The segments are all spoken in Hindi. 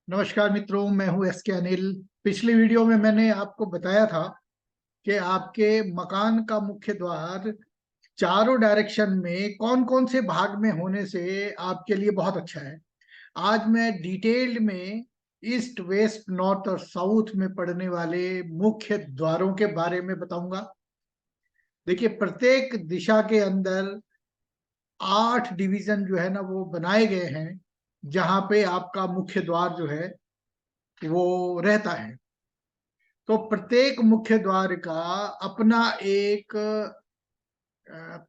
नमस्कार मित्रों, मैं हूं एस के अनिल। पिछली वीडियो में मैंने आपको बताया था कि आपके मकान का मुख्य द्वार चारों डायरेक्शन में कौन कौन से भाग में होने से आपके लिए बहुत अच्छा है। आज मैं डिटेल्ड में ईस्ट, वेस्ट, नॉर्थ और साउथ में पड़ने वाले मुख्य द्वारों के बारे में बताऊंगा। देखिए, प्रत्येक दिशा के अंदर 8 डिवीजन जो है ना वो बनाए गए हैं, जहां पे आपका मुख्य द्वार जो है वो रहता है। तो प्रत्येक मुख्य द्वार का अपना एक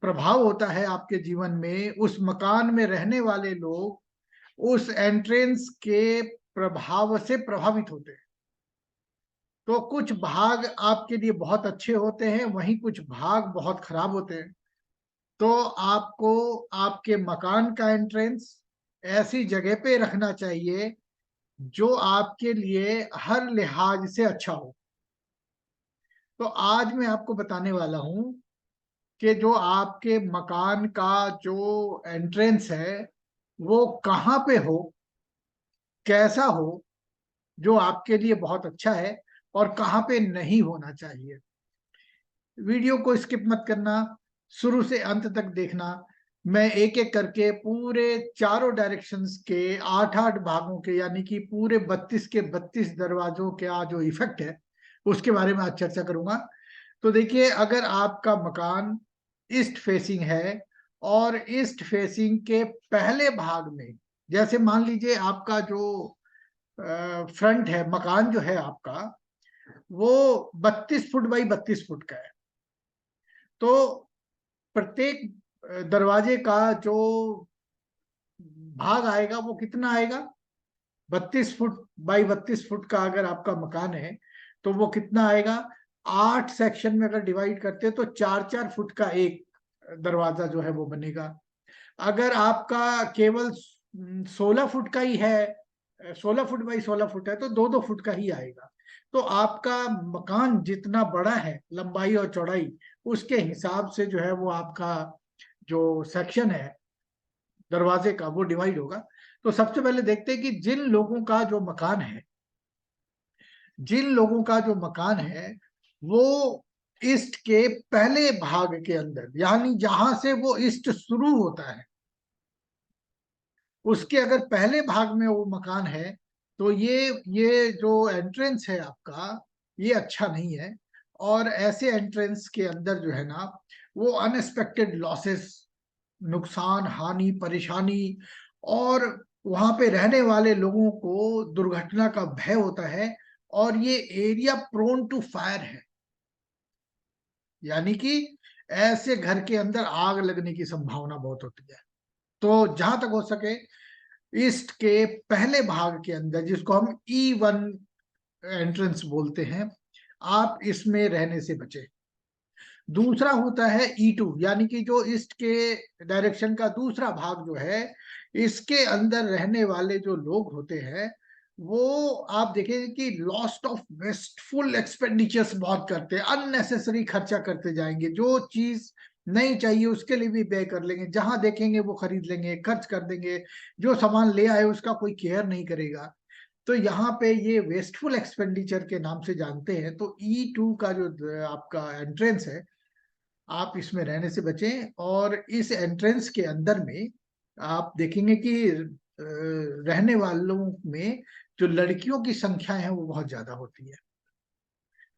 प्रभाव होता है आपके जीवन में। उस मकान में रहने वाले लोग उस एंट्रेंस के प्रभाव से प्रभावित होते हैं। तो कुछ भाग आपके लिए बहुत अच्छे होते हैं, वहीं कुछ भाग बहुत खराब होते हैं। तो आपको आपके मकान का एंट्रेंस ऐसी जगह पे रखना चाहिए जो आपके लिए हर लिहाज से अच्छा हो। तो आज मैं आपको बताने वाला हूं कि जो आपके मकान का जो एंट्रेंस है वो कहाँ पे हो, कैसा हो, जो आपके लिए बहुत अच्छा है, और कहाँ पे नहीं होना चाहिए। वीडियो को स्किप मत करना, शुरू से अंत तक देखना। मैं एक एक करके पूरे चारों डायरेक्शंस के 8-8 भागों के, यानी कि पूरे 32 के 32 दरवाजों का जो इफेक्ट है उसके बारे में आज चर्चा करूंगा। तो देखिए, अगर आपका मकान ईस्ट फेसिंग है और ईस्ट फेसिंग के पहले भाग में, जैसे मान लीजिए आपका जो फ्रंट है, मकान जो है आपका वो 32 फुट बाई 32 फुट का है, तो प्रत्येक दरवाजे का जो भाग आएगा वो कितना आएगा? 32 फुट बाई 32 फुट का अगर आपका मकान है तो वो कितना आएगा? 8 सेक्शन में अगर डिवाइड करते हैं तो 4-4 फुट का एक दरवाजा जो है वो बनेगा। अगर आपका केवल 16 फुट का ही है, 16 फुट बाई 16 फुट है, तो 2-2 फुट का ही आएगा। तो आपका मकान जितना बड़ा है लंबाई और चौड़ाई, उसके हिसाब से जो है वो आपका जो सेक्शन है दरवाजे का वो डिवाइड होगा। तो सबसे पहले देखते हैं कि जिन लोगों का जो मकान है वो ईस्ट के पहले भाग के अंदर, यानी जहां से वो ईस्ट शुरू होता है उसके अगर पहले भाग में वो मकान है, तो ये जो एंट्रेंस है आपका, ये अच्छा नहीं है। और ऐसे एंट्रेंस के अंदर जो है ना वो अनएक्सपेक्टेड लॉसेस, नुकसान, हानि, परेशानी, और वहां पे रहने वाले लोगों को दुर्घटना का भय होता है। और ये एरिया प्रोन टू फायर है, यानी कि ऐसे घर के अंदर आग लगने की संभावना बहुत होती है। तो जहां तक हो सके ईस्ट के पहले भाग के अंदर, जिसको हम E1 एंट्रेंस बोलते हैं, आप इसमें रहने से बचे। दूसरा होता है E2, यानी कि जो ईस्ट के डायरेक्शन का दूसरा भाग जो है, इसके अंदर रहने वाले जो लोग होते हैं वो आप देखेंगे कि लॉस्ट ऑफ वेस्टफुल एक्सपेंडिचर्स बहुत करते हैं, अननेसेसरी खर्चा करते जाएंगे। जो चीज नहीं चाहिए उसके लिए भी व्यय कर लेंगे, जहां देखेंगे वो खरीद लेंगे, खर्च कर देंगे। जो सामान ले आए उसका कोई केयर नहीं करेगा। तो यहाँ पे ये वेस्टफुल एक्सपेंडिचर के नाम से जानते हैं। तो E2 का जो आपका एंट्रेंस है, आप इसमें रहने से बचें। और इस एंट्रेंस के अंदर में आप देखेंगे कि रहने वालों में जो लड़कियों की संख्या है वो बहुत ज्यादा होती है।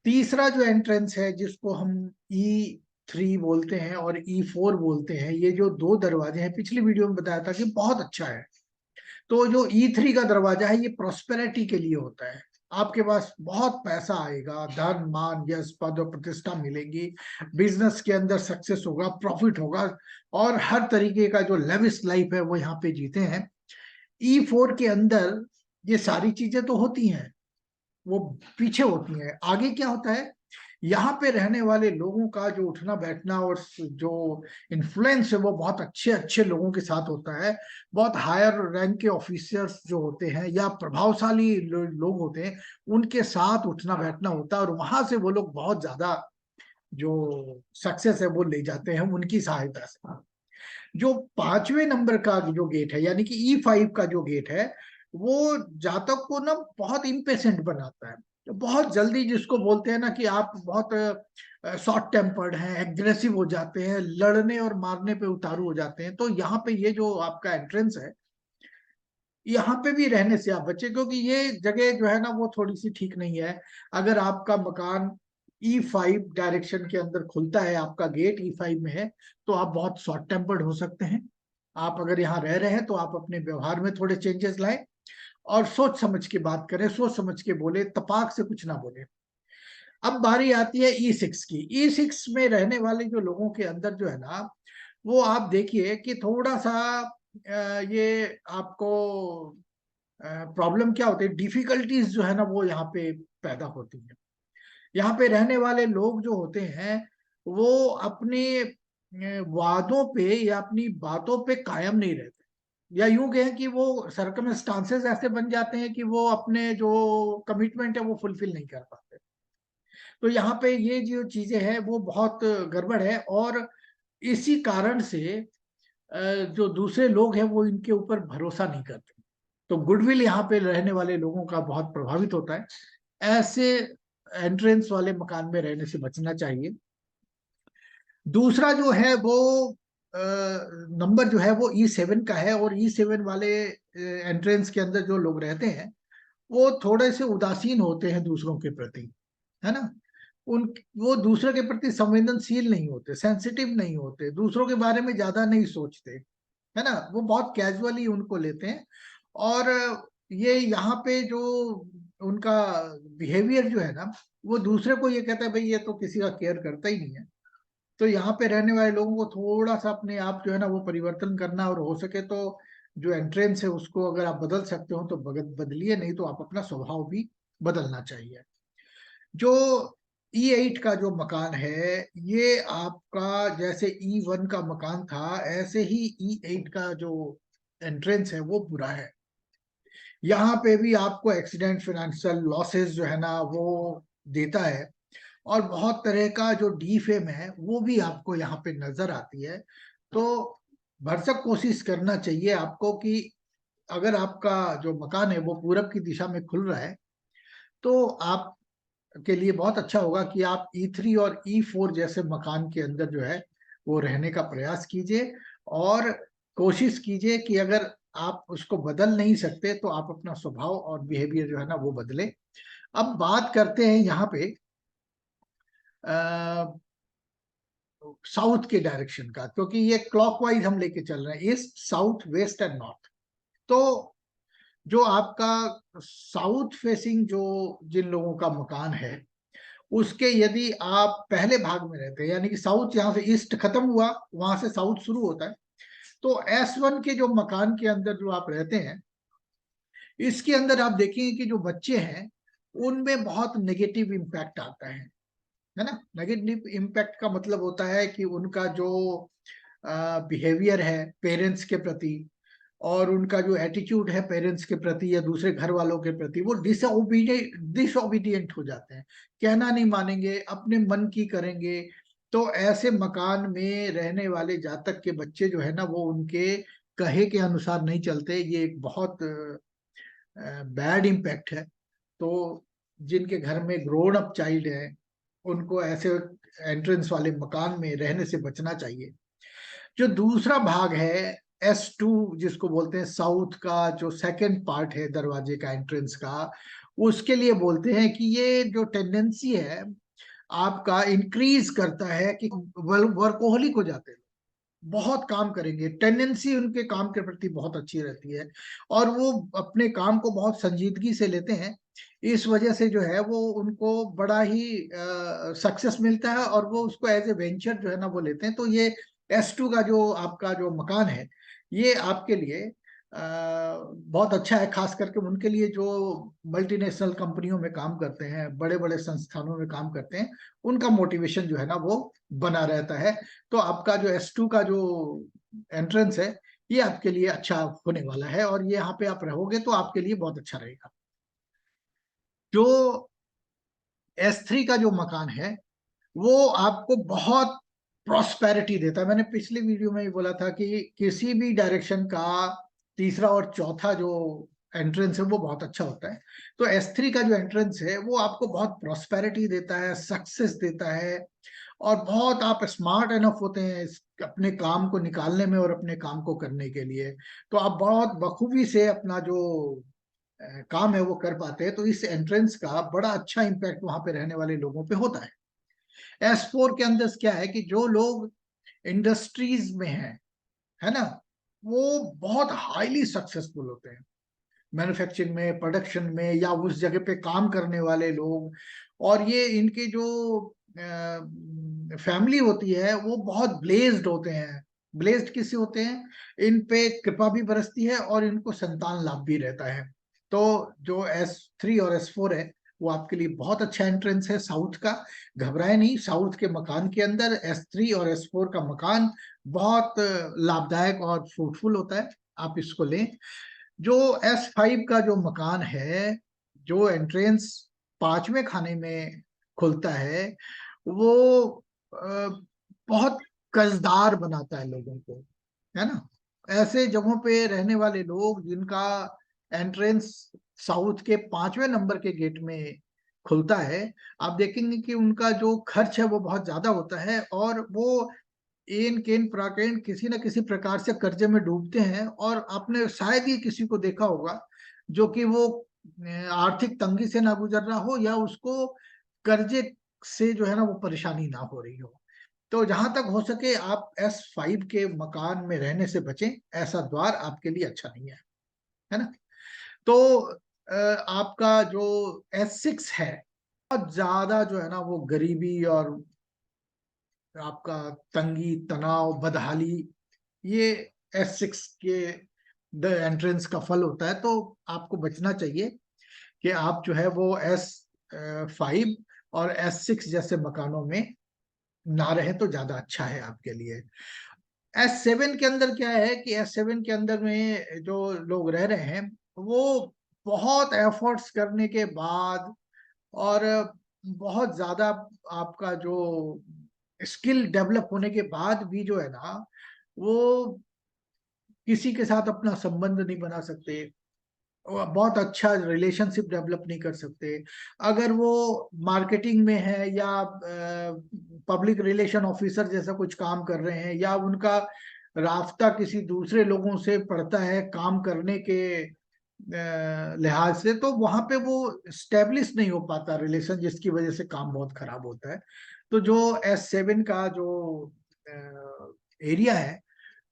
तीसरा जो एंट्रेंस है, जिसको हम E3 बोलते हैं और E4 बोलते हैं, ये जो दो दरवाजे हैं, पिछली वीडियो में बताया था कि बहुत अच्छा है। तो जो E3 का दरवाजा है ये प्रोस्पेरिटी के लिए होता है। आपके पास बहुत पैसा आएगा, धन, मान, यश, पद और प्रतिष्ठा मिलेगी, बिजनेस के अंदर सक्सेस होगा, प्रॉफिट होगा, और हर तरीके का जो लेविश लाइफ है वो यहाँ पे जीते हैं। E4 के अंदर ये सारी चीजें तो होती हैं, वो पीछे होती हैं। आगे क्या होता है, यहाँ पे रहने वाले लोगों का जो उठना बैठना और जो इन्फ्लुएंस है वो बहुत अच्छे अच्छे लोगों के साथ होता है। बहुत हायर रैंक के ऑफिसर्स जो होते हैं या प्रभावशाली लोग होते हैं, उनके साथ उठना बैठना होता है, और वहां से वो लोग बहुत ज्यादा जो सक्सेस है वो ले जाते हैं उनकी सहायता से। जो 5वें नंबर का जो गेट है, यानी कि E5 का जो गेट है, वो जातक को ना बहुत इम्पेशेंट बनाता है, तो बहुत जल्दी, जिसको बोलते हैं ना कि आप बहुत शॉर्ट टेम्पर्ड हैं, एग्रेसिव हो जाते हैं, लड़ने और मारने पे उतारू हो जाते हैं। तो यहाँ पे ये जो आपका एंट्रेंस है, यहाँ पे भी रहने से आप बचे, क्योंकि ये जगह जो है ना वो थोड़ी सी ठीक नहीं है। अगर आपका मकान E5 डायरेक्शन के अंदर खुलता है, आपका गेट E5 में है, तो आप बहुत शॉर्ट टेम्पर्ड हो सकते हैं। आप अगर यहाँ रह रहे हैं तो आप अपने व्यवहार में थोड़े चेंजेस लाएं और सोच समझ के बात करें, सोच समझ के बोले, तपाक से कुछ ना बोले। अब बारी आती है E6 की। E6 में रहने वाले जो लोगों के अंदर जो है ना, वो आप देखिए कि थोड़ा सा ये आपको प्रॉब्लम क्या होती है, डिफिकल्टीज जो है ना वो यहाँ पे पैदा होती है। यहाँ पे रहने वाले लोग जो होते हैं, वो अपने वादों पे या अपनी बातों पे कायम नहीं रहते, या यूं कहें कि वो सरकमस्टांसेस ऐसे बन जाते हैं कि वो अपने जो कमिटमेंट है वो फुलफिल नहीं कर पाते। तो यहाँ पे ये जो चीजें हैं वो बहुत गड़बड़ है, और इसी कारण से जो दूसरे लोग हैं वो इनके ऊपर भरोसा नहीं करते। तो गुडविल यहाँ पे रहने वाले लोगों का बहुत प्रभावित होता है। ऐसे एंट्रेंस वाले मकान में रहने से बचना चाहिए। दूसरा जो है वो नंबर जो है वो E7 का है, और E7 वाले एंट्रेंस के अंदर जो लोग रहते हैं वो थोड़े से उदासीन होते हैं दूसरों के प्रति, है ना। उन वो दूसरों के प्रति संवेदनशील नहीं होते, सेंसिटिव नहीं होते, दूसरों के बारे में ज्यादा नहीं सोचते, है ना। वो बहुत कैजुअली उनको लेते हैं। और ये यहाँ पे जो उनका बिहेवियर जो है ना, वो दूसरे को ये कहता है भाई ये तो किसी का केयर करता ही नहीं है। तो यहाँ पे रहने वाले लोगों को थोड़ा सा अपने आप जो है ना वो परिवर्तन करना, और हो सके तो जो एंट्रेंस है उसको अगर आप बदल सकते हो तो बदलिए, नहीं तो आप अपना स्वभाव भी बदलना चाहिए। जो E8 का जो मकान है, ये आपका जैसे E1 का मकान था, ऐसे ही E8 का जो एंट्रेंस है वो बुरा है। यहाँ पे भी आपको एक्सीडेंट, फाइनेंशियल लॉसेस जो है ना वो देता है, और बहुत तरह का जो डीफेम है वो भी आपको यहाँ पे नजर आती है। तो भरसक कोशिश करना चाहिए आपको कि अगर आपका जो मकान है वो पूरब की दिशा में खुल रहा है, तो आप के लिए बहुत अच्छा होगा कि आप E3 और E4 जैसे मकान के अंदर जो है वो रहने का प्रयास कीजिए, और कोशिश कीजिए कि अगर आप उसको बदल नहीं सकते तो आप अपना स्वभाव और बिहेवियर जो है ना वो बदले। अब बात करते हैं यहाँ पे साउथ के डायरेक्शन का, क्योंकि ये क्लॉकवाइज हम लेके चल रहे हैं, east, south, west and north. तो जो आपका साउथ फेसिंग जो जिन लोगों का मकान है, उसके यदि आप पहले भाग में रहते हैं, यानी कि साउथ यहाँ से ईस्ट खत्म हुआ, वहां से साउथ शुरू होता है, तो S1 के जो मकान के अंदर जो आप रहते हैं, इसके अंदर आप देखेंगे कि जो बच्चे हैं उनमें बहुत नेगेटिव इम्पैक्ट आता है ना। नेगेटिव इम्पैक्ट का मतलब होता है कि उनका जो बिहेवियर है पेरेंट्स के प्रति, और उनका जो एटीट्यूड है पेरेंट्स के प्रति या दूसरे घर वालों के प्रति, वो डिसओबीडियंट हो जाते हैं, कहना नहीं मानेंगे, अपने मन की करेंगे। तो ऐसे मकान में रहने वाले जातक के बच्चे जो है ना वो उनके कहे के अनुसार नहीं चलते, ये एक बहुत बैड इम्पैक्ट है। तो जिनके घर में ग्रोन अप चाइल्ड है उनको ऐसे एंट्रेंस वाले मकान में रहने से बचना चाहिए। जो दूसरा भाग है S2, जिसको बोलते हैं साउथ का जो सेकंड पार्ट है दरवाजे का, एंट्रेंस का, उसके लिए बोलते हैं कि ये जो टेंडेंसी है आपका इंक्रीज करता है कि वर्कोहलिक हो जाते हैं, बहुत काम करेंगे, टेंडेंसी उनके काम के प्रति बहुत अच्छी रहती है, और वो अपने काम को बहुत संजीदगी से लेते हैं। इस वजह से जो है वो उनको बड़ा ही सक्सेस मिलता है, और वो उसको एज ए वेंचर जो है ना वो लेते हैं। तो ये S2 का जो आपका जो मकान है, ये आपके लिए बहुत अच्छा है, खास करके उनके लिए जो मल्टीनेशनल कंपनियों में काम करते हैं, बड़े बड़े संस्थानों में काम करते हैं, उनका मोटिवेशन जो है ना वो बना रहता है। तो आपका जो S2 का जो एंट्रेंस है, ये आपके लिए अच्छा होने वाला है, और ये यहाँ पे आप रहोगे तो आपके लिए बहुत अच्छा रहेगा। जो S3 का जो मकान है वो आपको बहुत प्रॉस्पेरिटी देता है। मैंने पिछले वीडियो में ही बोला था कि किसी भी डायरेक्शन का तीसरा और चौथा जो एंट्रेंस है वो बहुत अच्छा होता है। तो S3 का जो एंट्रेंस है वो आपको बहुत प्रॉस्पेरिटी देता है, सक्सेस देता है, और बहुत आप स्मार्ट इनफ होते हैं अपने काम को निकालने में और अपने काम को करने के लिए। तो आप बहुत बखूबी से अपना जो काम है वो कर पाते हैं। तो इस एंट्रेंस का बड़ा अच्छा इम्पैक्ट वहां पे रहने वाले लोगों पे होता है। S4 के अंदर क्या है कि जो लोग इंडस्ट्रीज में है ना, वो बहुत हाईली सक्सेसफुल होते हैं मैन्युफैक्चरिंग में, प्रोडक्शन में, या उस जगह पे काम करने वाले लोग। और ये इनके जो फैमिली होती है वो बहुत ब्लेस्ड होते हैं। ब्लेस्ड किससे होते हैं? इन पे कृपा भी बरसती है और इनको संतान लाभ भी रहता है। तो जो S3 और S4 है वो आपके लिए बहुत अच्छा एंट्रेंस है साउथ का। घबराए नहीं, साउथ के मकान के अंदर S3 और S4 का मकान बहुत लाभदायक और फ्रूटफुल होता है, आप इसको लें। जो S5 का जो मकान है, जो एंट्रेंस पांचवें खाने में खुलता है, वो बहुत कर्जदार बनाता है लोगों को, है ना। ऐसे जगहों पे रहने वाले लोग जिनका एंट्रेंस साउथ के पांचवें नंबर के गेट में खुलता है, आप देखेंगे कि उनका जो खर्च है वो बहुत ज्यादा होता है, और वो एन केन प्राकेन किसी न किसी प्रकार से कर्जे में डूबते हैं। और आपने शायद ही किसी को देखा होगा जो कि वो आर्थिक तंगी से ना गुजर रहा हो, या उसको कर्जे से जो है ना वो परेशानी ना हो रही हो। तो जहां तक हो सके आप S5 के मकान में रहने से बचें, ऐसा द्वार आपके लिए अच्छा नहीं है ना। तो आपका जो S6 है, बहुत ज्यादा जो है ना वो गरीबी और आपका तंगी, तनाव, बदहाली, ये S6 के द एंट्रेंस का फल होता है। तो आपको बचना चाहिए कि आप जो है वो S5 और S6 जैसे मकानों में ना रहे तो ज्यादा अच्छा है आपके लिए। S7 के अंदर क्या है कि S7 के अंदर में जो लोग रह रहे हैं वो बहुत एफर्ट्स करने के बाद, और बहुत ज्यादा आपका जो स्किल डेवलप होने के बाद भी जो है ना, वो किसी के साथ अपना संबंध नहीं बना सकते, बहुत अच्छा रिलेशनशिप डेवलप नहीं कर सकते। अगर वो मार्केटिंग में है या पब्लिक रिलेशन ऑफिसर जैसा कुछ काम कर रहे हैं, या उनका रास्ता किसी दूसरे लोगों से पड़ता है काम करने के लिहाज से, तो वहां पे वो स्टेब्लिश नहीं हो पाता रिलेशन, जिसकी वजह से काम बहुत खराब होता है। तो जो S7 का जो एरिया है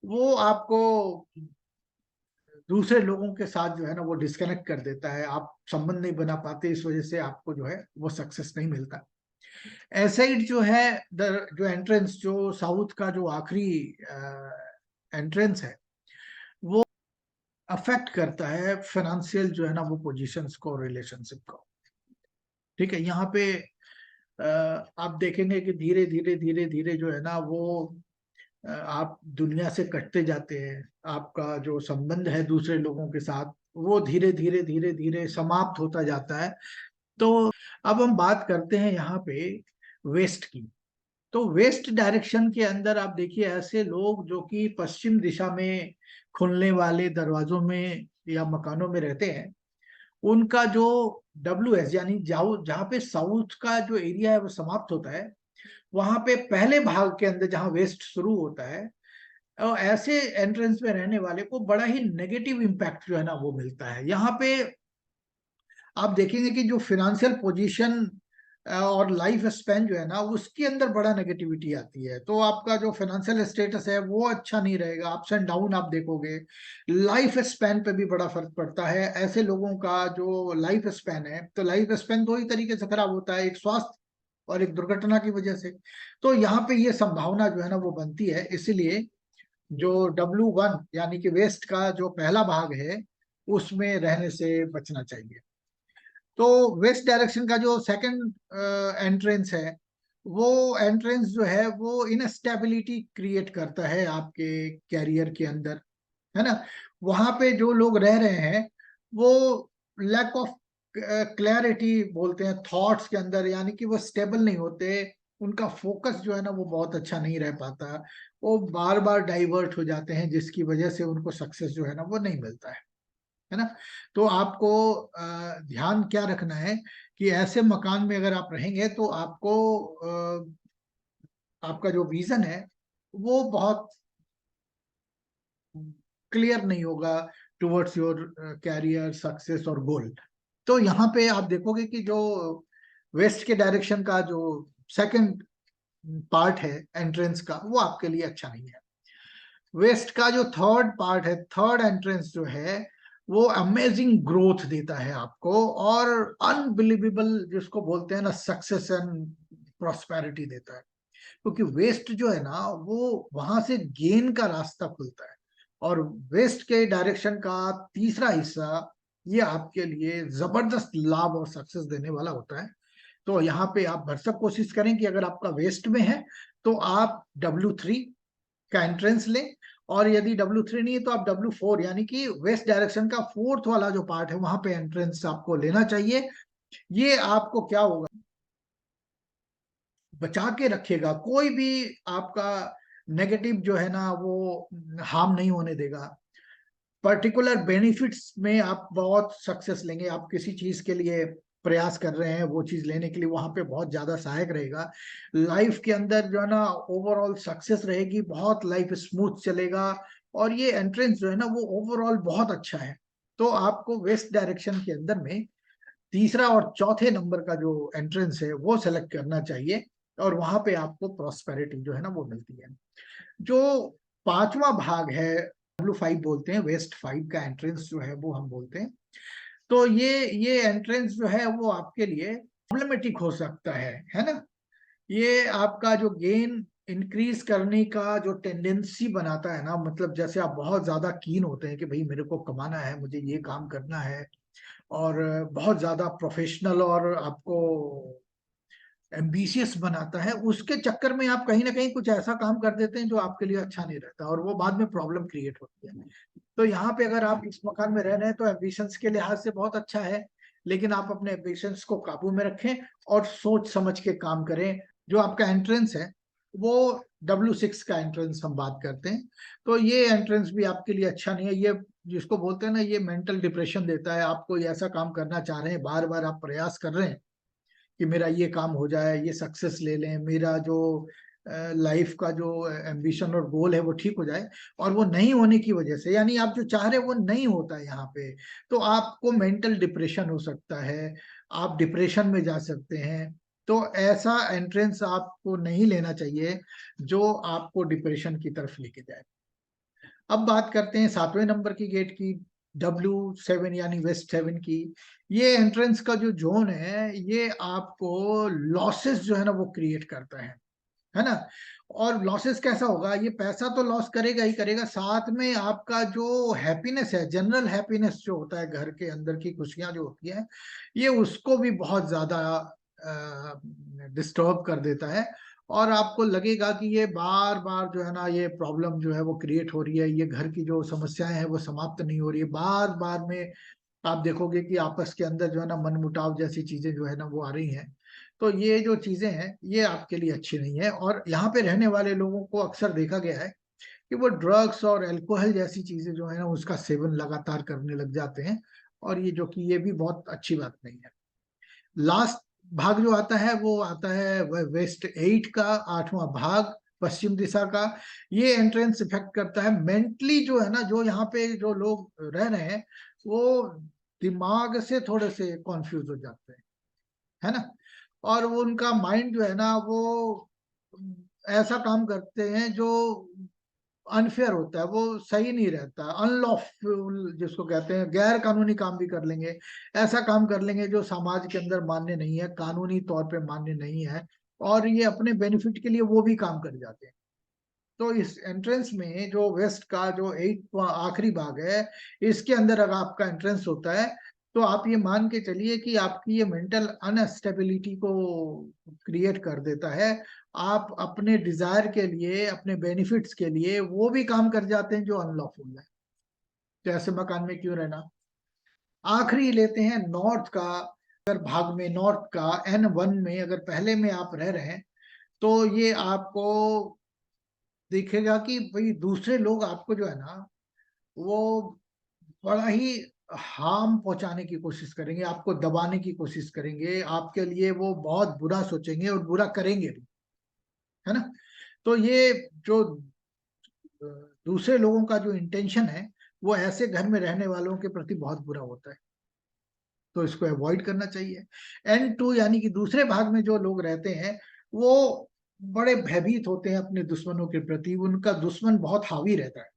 वो आपको दूसरे लोगों के साथ जो है ना वो डिस्कनेक्ट कर देता है, आप संबंध नहीं बना पाते, इस वजह से आपको जो है वो सक्सेस नहीं मिलता। एसाइड जो है, जो एंट्रेंस, जो साउथ का जो आखिरी एंट्रेंस है, वो अफेक्ट करता है फाइनेंशियल जो है ना वो पोजीशंस को, रिलेशनशिप को। ठीक है, यहाँ पे आप देखेंगे कि धीरे धीरे धीरे धीरे जो है ना वो आप दुनिया से कटते जाते हैं। आपका जो संबंध है दूसरे लोगों के साथ वो धीरे धीरे धीरे धीरे समाप्त होता जाता है। तो अब हम बात करते हैं यहाँ पे वेस्ट की। तो वेस्ट डायरेक्शन के अंदर आप देखिए ऐसे लोग जो कि पश्चिम दिशा में खुलने वाले दरवाजों में या मकानों में रहते हैं, उनका जो WS यानी जहाँ पे साउथ का जो एरिया है वो समाप्त होता है, वहां पे पहले भाग के अंदर जहाँ वेस्ट शुरू होता है, और ऐसे एंट्रेंस में रहने वाले को बड़ा ही नेगेटिव इम्पैक्ट जो है ना वो मिलता है। यहाँ पे आप देखेंगे कि जो फिनेंशियल पोजीशन और लाइफ स्पैन जो है ना उसके अंदर बड़ा नेगेटिविटी आती है। तो आपका जो फाइनेंशियल स्टेटस है वो अच्छा नहीं रहेगा, अप्स एंड डाउन आप देखोगे। लाइफ स्पैन पे भी बड़ा फर्क पड़ता है। ऐसे लोगों का जो लाइफ स्पैन है, तो लाइफ स्पैन दो ही तरीके से खराब होता है, एक स्वास्थ्य और एक दुर्घटना की वजह से। तो यहाँ पे ये संभावना जो है ना वो बनती है। इसीलिए जो W1 यानी कि वेस्ट का जो पहला भाग है उसमें रहने से बचना चाहिए। तो वेस्ट डायरेक्शन का जो सेकंड एंट्रेंस है, वो एंट्रेंस जो है वो इनस्टेबिलिटी क्रिएट करता है आपके कैरियर के अंदर, है ना। वहां पे जो लोग रह रहे हैं वो लैक ऑफ क्लैरिटी बोलते हैं थॉट्स के अंदर, यानी कि वो स्टेबल नहीं होते। उनका फोकस जो है ना वो बहुत अच्छा नहीं रह पाता, वो बार बार डाइवर्ट हो जाते हैं, जिसकी वजह से उनको सक्सेस जो है ना वो नहीं मिलता है। है ना। तो आपको ध्यान क्या रखना है कि ऐसे मकान में अगर आप रहेंगे तो आपको आपका जो विजन है वो बहुत क्लियर नहीं होगा टुवर्ड्स योर कैरियर सक्सेस और गोल। तो यहाँ पे आप देखोगे कि जो वेस्ट के डायरेक्शन का जो सेकंड पार्ट है एंट्रेंस का, वो आपके लिए अच्छा नहीं है। वेस्ट का जो थर्ड पार्ट है, थर्ड एंट्रेंस जो है, वो अमेजिंग ग्रोथ देता है आपको और अनबिलीवेबल जिसको बोलते हैं ना सक्सेस एंड प्रॉस्पेरिटी देता है। क्योंकि वेस्ट जो है ना वो वहां से गेन का रास्ता खुलता है, और वेस्ट के डायरेक्शन का तीसरा हिस्सा ये आपके लिए जबरदस्त लाभ और सक्सेस देने वाला होता है। तो यहाँ पे आप भरसक कोशिश करें कि अगर आपका वेस्ट में है तो आप W3 का एंट्रेंस लें, और यदि W3 नहीं है तो आप W4 यानी कि वेस्ट डायरेक्शन का फोर्थ वाला जो पार्ट है वहां पे एंट्रेंस आपको लेना चाहिए। ये आपको क्या होगा, बचा के रखेगा, कोई भी आपका नेगेटिव जो है ना वो हार्म नहीं होने देगा। पर्टिकुलर बेनिफिट्स में आप बहुत सक्सेस लेंगे। आप किसी चीज के लिए प्रयास कर रहे हैं, वो चीज लेने के लिए वहां पे बहुत ज्यादा सहायक रहेगा। लाइफ के अंदर जो है ना ओवरऑल सक्सेस रहेगी, बहुत लाइफ स्मूथ चलेगा, और ये एंट्रेंस जो है ना वो ओवरऑल बहुत अच्छा है। तो आपको वेस्ट डायरेक्शन के अंदर में तीसरा और चौथे नंबर का जो एंट्रेंस है वो सेलेक्ट करना चाहिए, और वहां पे आपको प्रॉस्पेरिटी जो है ना वो मिलती है। जो पांचवा भाग है, W5 बोलते हैं, वेस्ट 5 का एंट्रेंस जो है वो हम बोलते हैं। तो ये एंट्रेंस जो है वो आपके लिए प्रॉब्लमेटिक हो सकता है ना। ये आपका जो गेन इंक्रीज करने का जो टेंडेंसी बनाता है ना, मतलब जैसे आप बहुत ज्यादा कीन होते हैं कि भाई मेरे को कमाना है, मुझे ये काम करना है, और बहुत ज्यादा प्रोफेशनल और आपको एम्बिशियस बनाता है, उसके चक्कर में आप कहीं ना कहीं कुछ ऐसा काम कर देते हैं जो आपके लिए अच्छा नहीं रहता, और वो बाद में प्रॉब्लम क्रिएट होती है। तो यहाँ पे अगर आप इस मकान में रह रहे हैं तो एम्बिशंस के लिहाज से बहुत अच्छा है, लेकिन आप अपने एम्बिशंस को काबू में रखें और सोच समझ के काम करें। जो आपका एंट्रेंस है वो W6 का एंट्रेंस हम बात करते हैं, तो ये एंट्रेंस भी आपके लिए अच्छा नहीं है। ये जिसको बोलते हैं ना, ये मेंटल डिप्रेशन देता है। आप कोई ऐसा काम करना चाह रहे हैं, बार बार आप प्रयास कर रहे हैं कि मेरा ये काम हो जाए, ये सक्सेस ले लें, मेरा जो लाइफ का जो एम्बिशन और गोल है वो ठीक हो जाए, और वो नहीं होने की वजह से, यानी आप जो चाह रहे हैं वो नहीं होता है यहाँ पे, तो आपको मेंटल डिप्रेशन हो सकता है, आप डिप्रेशन में जा सकते हैं। तो ऐसा एंट्रेंस आपको नहीं लेना चाहिए जो आपको डिप्रेशन की तरफ लेके जाए। अब बात करते हैं सातवें नंबर की गेट की, W7 यानी वेस्ट 7 की। ये एंट्रेंस का जो जोन है ये आपको लॉसेस जो है ना वो क्रिएट करता है ना। और लॉसेस कैसा होगा, ये पैसा तो लॉस करेगा ही करेगा, साथ में आपका जो हैप्पीनेस है, जनरल हैप्पीनेस जो होता है, घर के अंदर की खुशियां जो होती है, ये उसको भी बहुत ज्यादा डिस्टर्ब कर देता है। और आपको लगेगा कि ये बार बार जो है ना ये प्रॉब्लम जो है वो क्रिएट हो रही है, ये घर की जो समस्याएं हैं वो समाप्त नहीं हो रही है, बार बार में आप देखोगे कि आपस के अंदर जो है ना मनमुटाव जैसी चीजें जो है ना वो आ रही हैं। तो ये जो चीजें हैं ये आपके लिए अच्छी नहीं है, और यहाँ पे रहने वाले लोगों को अक्सर देखा गया है कि वो ड्रग्स और अल्कोहल जैसी चीजें जो है ना उसका सेवन लगातार करने लग जाते हैं, और ये जो कि ये भी बहुत अच्छी बात नहीं है। लास्ट भाग जो आता है वो आता है वेस्ट 8 का आठवां भाग, पश्चिम दिशा का। ये एंट्रेंस इफेक्ट करता है मेंटली जो है ना, जो यहाँ पे जो लोग रह रहे हैं वो दिमाग से थोड़े से कॉन्फ्यूज हो जाते हैं, है ना। और वो उनका माइंड जो है ना वो ऐसा काम करते हैं जो अनफेयर होता है, वो सही नहीं रहता, अनलॉफुल जिसको कहते हैं, गैर कानूनी काम भी कर लेंगे, ऐसा काम कर लेंगे जो समाज के अंदर मान्य नहीं है, कानूनी तौर पे मान्य नहीं है, और ये अपने बेनिफिट के लिए वो भी काम कर जाते हैं। तो इस एंट्रेंस में जो वेस्ट का जो 8 आखिरी भाग है, इसके अंदर अगर आपका एंट्रेंस होता है तो आप ये मान के चलिए कि आपकी ये मेंटल अनस्टेबिलिटी को क्रिएट कर देता है। आप अपने डिजायर के लिए, अपने बेनिफिट्स के लिए वो भी काम कर जाते हैं जो अनलॉफुल है। तो ऐसे मकान में क्यों रहना। आखिरी लेते हैं नॉर्थ का। अगर भाग में नॉर्थ का N1 में अगर पहले में आप रह रहे हैं तो ये आपको दिखेगा कि भाई दूसरे लोग आपको जो है ना वो बड़ा ही हार्म पहुंचाने की कोशिश करेंगे, आपको दबाने की कोशिश करेंगे, आपके लिए वो बहुत बुरा सोचेंगे और बुरा करेंगे भी, है ना। तो ये जो दूसरे लोगों का जो इंटेंशन है वो ऐसे घर में रहने वालों के प्रति बहुत बुरा होता है, तो इसको अवॉइड करना चाहिए। N2 यानी कि दूसरे भाग में जो लोग रहते हैं वो बड़े भयभीत होते हैं अपने दुश्मनों के प्रति, उनका दुश्मन बहुत हावी रहता है।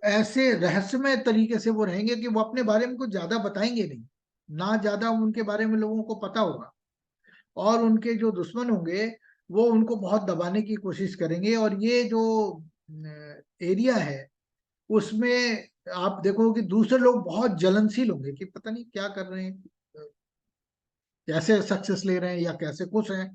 ऐसे रहस्यमय तरीके से वो रहेंगे कि वो अपने बारे में कुछ ज्यादा बताएंगे नहीं, ना ज्यादा उनके बारे में लोगों को पता होगा, और उनके जो दुश्मन होंगे वो उनको बहुत दबाने की कोशिश करेंगे। और ये जो एरिया है उसमें आप देखो कि दूसरे लोग बहुत जलनशील होंगे कि पता नहीं क्या कर रहे हैं, कैसे सक्सेस ले रहे हैं या कैसे खुश हैं।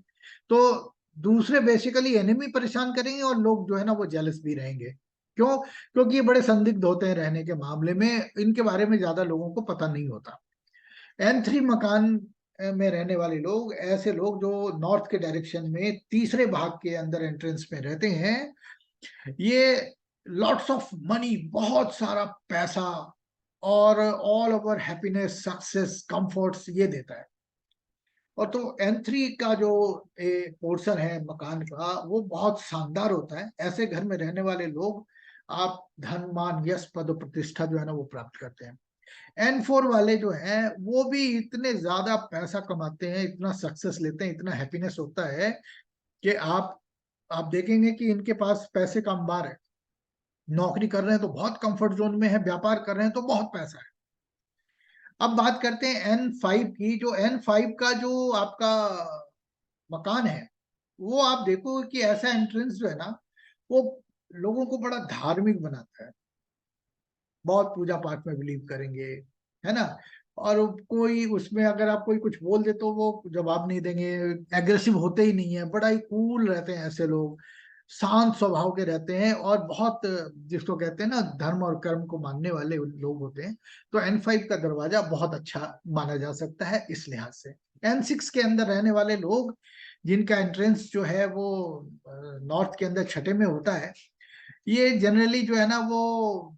तो दूसरे बेसिकली एनिमी परेशान करेंगे और लोग जो है ना वो जेलस भी रहेंगे। क्यों? क्योंकि ये बड़े संदिग्ध होते हैं रहने के मामले में, इनके बारे में ज्यादा लोगों को पता नहीं होता। N3 मकान में रहने वाले लोग, ऐसे लोग जो नॉर्थ के डायरेक्शन में तीसरे भाग के अंदर एंट्रेंस में रहते हैं, ये लॉट्स ऑफ मनी, बहुत सारा पैसा और all over happiness, success, comforts ये देता है। और तो N3 का जो पोर्शन है मकान का वो बहुत शानदार होता है। ऐसे घर में रहने वाले लोग आप धन, मान, यश, पद और प्रतिष्ठा जो है ना वो प्राप्त करते हैं। N4 वाले जो हैं वो भी इतने ज्यादा पैसा कमाते हैं, इतना सक्सेस लेते हैं, इतना हैप्पीनेस होता है कि आप देखेंगे कि इनके पास पैसे का अंबार है। नौकरी कर रहे हैं तो बहुत कंफर्ट जोन में है, व्यापार कर रहे हैं तो बहुत पैसा है। अब बात करते हैं N5 की। जो N5 का जो आपका मकान है वो आप देखो कि ऐसा एंट्रेंस जो है ना वो लोगों को बड़ा धार्मिक बनाता है, बहुत पूजा पाठ में बिलीव करेंगे, है ना। और कोई उसमें अगर आप कोई कुछ बोल दे तो वो जवाब नहीं देंगे, एग्रेसिव होते ही नहीं है, बड़ा ही कूल रहते हैं ऐसे लोग, शांत स्वभाव के रहते हैं और बहुत, जिसको कहते हैं ना धर्म और कर्म को मानने वाले लोग होते हैं। तो N5 का दरवाजा बहुत अच्छा माना जा सकता है इस लिहाज से। N6 के अंदर रहने वाले लोग जिनका एंट्रेंस जो है वो नॉर्थ के अंदर छठे में होता है, ये जनरली जो है ना वो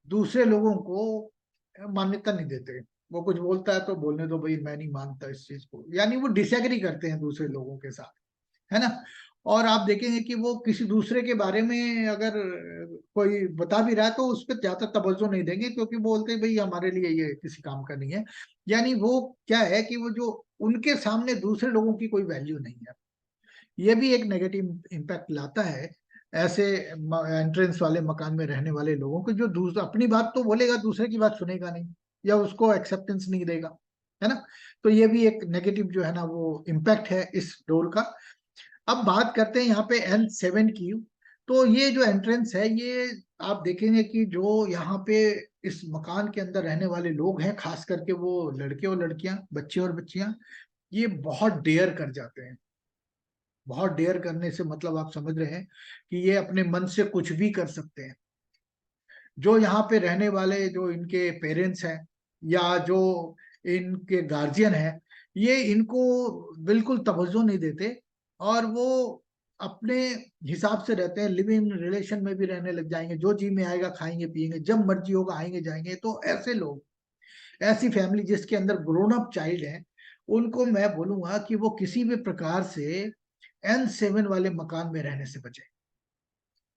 दूसरे लोगों को मान्यता नहीं देते। वो कुछ बोलता है तो बोलने दो भाई, मैं नहीं मानता इस चीज को, यानी वो डिसएग्री करते हैं दूसरे लोगों के साथ, है ना। और आप देखेंगे कि वो किसी दूसरे के बारे में अगर कोई बता भी रहा है तो उस पर ज्यादा तवज्जो नहीं देंगे, क्योंकि बोलते हैं भाई हमारे लिए ये किसी काम का नहीं है। यानी वो क्या है कि वो जो उनके सामने दूसरे लोगों की कोई वैल्यू नहीं है। ये भी एक नेगेटिव इम्पैक्ट लाता है ऐसे एंट्रेंस वाले मकान में रहने वाले लोगों को, जो दूसरा अपनी बात तो बोलेगा, दूसरे की बात सुनेगा नहीं या उसको एक्सेप्टेंस नहीं देगा, है ना। तो ये भी एक नेगेटिव जो है ना वो इम्पैक्ट है इस डोर का। अब बात करते हैं यहाँ पे N7 की। तो ये जो एंट्रेंस है ये आप देखेंगे कि जो यहाँ पे इस मकान के अंदर रहने वाले लोग हैं, खास करके वो लड़के और लड़कियां, बच्चे और बच्चियां, ये बहुत डेयर कर जाते हैं। बहुत डेयर करने से मतलब आप समझ रहे हैं कि ये अपने मन से कुछ भी कर सकते हैं। जो यहाँ पे रहने वाले जो इनके पेरेंट्स हैं या जो इनके गार्जियन हैं, ये इनको बिल्कुल तवज्जो नहीं देते और वो अपने हिसाब से रहते हैं। लिव इन रिलेशन में भी रहने लग जाएंगे, जो जी में आएगा खाएंगे पिएंगे, जब मर्जी होगा आएंगे जाएंगे। तो ऐसे लोग, ऐसी फैमिली जिसके अंदर ग्रोन अप चाइल्ड है, उनको मैं बोलूंगा कि वो किसी भी प्रकार से N7 वाले मकान में रहने से बचे।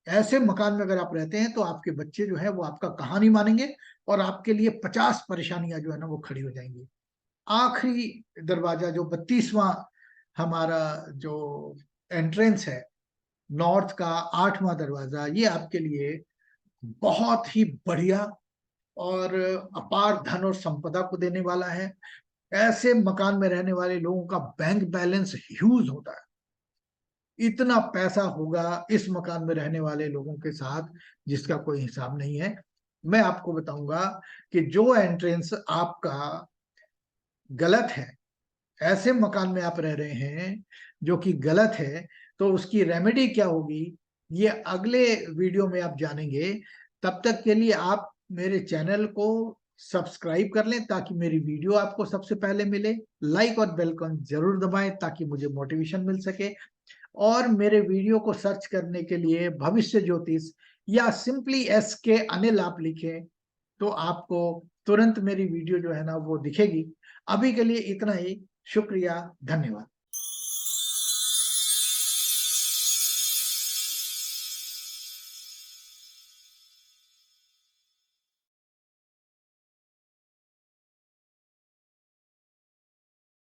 ऐसे मकान में अगर आप रहते हैं तो आपके बच्चे जो है वो आपका कहानी मानेंगे और आपके लिए 50 परेशानियां जो है ना वो खड़ी हो जाएंगी। आखिरी दरवाजा जो 32वां हमारा जो एंट्रेंस है, नॉर्थ का 8वां दरवाजा, ये आपके लिए बहुत ही बढ़िया और अपार धन और संपदा को देने वाला है। ऐसे मकान में रहने वाले लोगों का बैंक बैलेंस ह्यूज होता है। इतना पैसा होगा इस मकान में रहने वाले लोगों के साथ जिसका कोई हिसाब नहीं है। मैं आपको बताऊंगा कि जो एंट्रेंस आपका गलत है, ऐसे मकान में आप रह रहे हैं जो कि गलत है, तो उसकी रेमेडी क्या होगी ये अगले वीडियो में आप जानेंगे। तब तक के लिए आप मेरे चैनल को सब्सक्राइब कर लें ताकि मेरी वीडियो आपको सबसे पहले मिले। लाइक और बेल आइकन जरूर दबाएं ताकि मुझे मोटिवेशन मिल सके। और मेरे वीडियो को सर्च करने के लिए भविष्य ज्योतिष या सिंपली एस के अनिल आप लिखें तो आपको तुरंत मेरी वीडियो जो है ना वो दिखेगी। अभी के लिए इतना ही। शुक्रिया, धन्यवाद।